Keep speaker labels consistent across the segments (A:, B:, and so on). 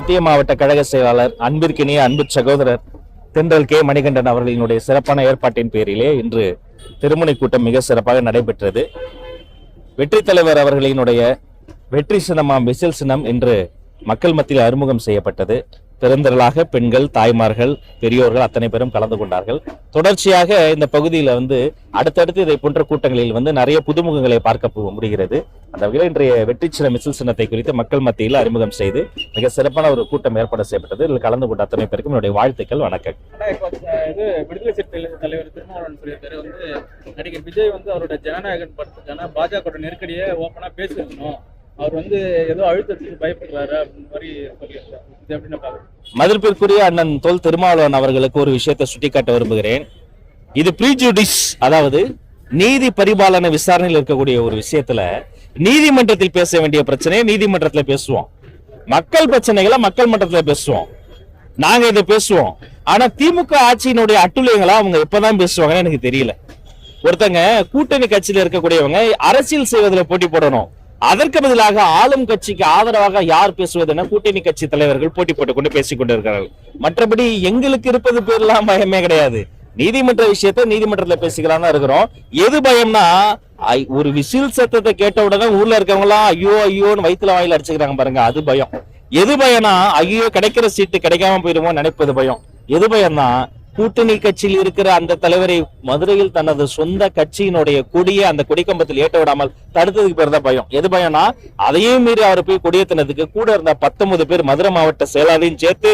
A: மத்திய மாவட்ட கழக செயலாளர் அன்பிற்கினிய அன்பு சகோதரர் தென்றல் கே மணிகண்டன் அவர்களினுடைய சிறப்பான ஏற்பாட்டின் பேரிலே இன்று திருமுனை கூட்டம் மிக சிறப்பாக நடைபெற்றது. வெற்றி தலைவர் அவர்களினுடைய வெற்றி சின்னமாம் விசில் சின்னம் இன்று மக்கள் மத்தியில் அறிமுகம் செய்யப்பட்டது. பெருந்திரளாக பெண்கள், தாய்மார்கள், பெரியோர்கள் அத்தனை பேரும் கலந்து கொண்டார்கள். தொடர்ச்சியாக இந்த பகுதியில் அடுத்தடுத்து இதை போன்ற கூட்டங்களில் நிறைய புதுமுகங்களை பார்க்க முடிகிறது. அந்த வகையில் இன்றைய வெற்றி சின்ன விசில் சின்னத்தை குறித்து மக்கள் மத்தியில் அறிமுகம் செய்து மிக சிறப்பான ஒரு கூட்டம் ஏற்பாடு செய்யப்பட்டது. இதில் கலந்து கொண்ட அத்தனை பேருக்கும் என்னுடைய வாழ்த்துக்கள், வணக்கம்.
B: விடுதலை சிறுத்தைகள் தலைவர் திருமாவளவன் சொல்லியிருக்காரு, நடிகர் விஜய் அவரோட ஜனநாயகன் படத்துக்கான பாஜக நெருக்கடியை ஓப்பனா பேசியிருக்கணும், அவர் ஏதோ அழுத்தத்துக்கு பயப்படுறாரு அப்படின்னு மாதிரி சொல்லியிருக்காரு. இது எப்படின்னு பாருங்க.
A: மதிப்பிற்குரிய அண்ணன் தொல் திருமாவளவன் அவர்களுக்கு ஒரு விஷயத்தை சுட்டிக்காட்ட விரும்புகிறேன். இது ப்ரீஜுடிஸ், அதாவது நீதி பரிபாலன விசாரணையில் இருக்கக்கூடிய ஒரு விஷயத்துல நீதிமன்றத்தில் பேச வேண்டிய பிரச்சனையை நீதிமன்றத்துல பேசுவோம், மக்கள் பிரச்சனைகளை மக்கள் மன்றத்துல பேசுவோம், நாங்க இதை பேசுவோம். ஆனா திமுக ஆட்சியினுடைய அட்டுழியங்களை அவங்க எப்பதான் பேசுவாங்கன்னு எனக்கு தெரியல. ஒருத்தங்க கூட்டணி கட்சியில இருக்கக்கூடியவங்க அரசியல் செய்வதில் போட்டி போடணும், அதற்கு பதிலாக ஆளும் கட்சிக்கு ஆதரவாக யார் பேசுவதுன்னா கூட்டணி கட்சி தலைவர்கள் போட்டி போட்டுக் கொண்டு பேசிக் கொண்டிருக்கிறார்கள். மற்றபடி எங்களுக்கு இருப்பது பேர்லாம் பயமே கிடையாது. நீதிமன்ற விஷயத்தை நீதிமன்றத்துல பேசிக்கலாம்னு இருக்கிறோம். எது பயம்னா, ஒரு விசில் சத்தத்தை கேட்ட உடனே ஊர்ல இருக்கவங்க எல்லாம் ஐயோ ஐயோன்னு வயிற்றுல வாயில அடிச்சுக்கிறாங்க பாருங்க, அது பயம். எது பயம்னா, ஐயோ கிடைக்கிற சீட்டு கிடைக்காம போயிருமோ நினைப்பது பயம். எது பயம்னா, கூட்டணி கட்சியில் இருக்கிற அந்த தலைவரை மதுரையில் தனது சொந்த கட்சியினுடைய கொடியை அந்த கொடிக்கம்பத்தில் ஏற்ற விடாமல் தடுத்ததுக்கு பேர் தான் பயம். எது பயம்னா, அதையும் மீறி அவர் போய் கொடியேற்றினதுக்கு கூட இருந்த 19 பேர் மதுரை மாவட்ட செயலாளரையும் சேர்த்து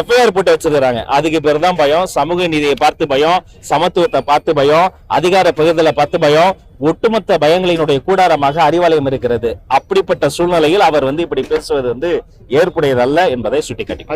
A: எஃப்ஐஆர் போட்டு வச்சிருக்காங்க. அதுக்கு பேர் தான் பயம். சமூக நீதியை பார்த்து பயம், சமத்துவத்தை பார்த்து பயம், அதிகார பகிர்தலை பார்த்து பயம், ஒட்டுமொத்த பயங்களினுடைய கூடாரமாக அறிவாலயம் இருக்கிறது. அப்படிப்பட்ட சூழ்நிலையில் அவர் இப்படி பேசுவது ஏற்புடையதல்ல என்பதை சுட்டிக்காட்டி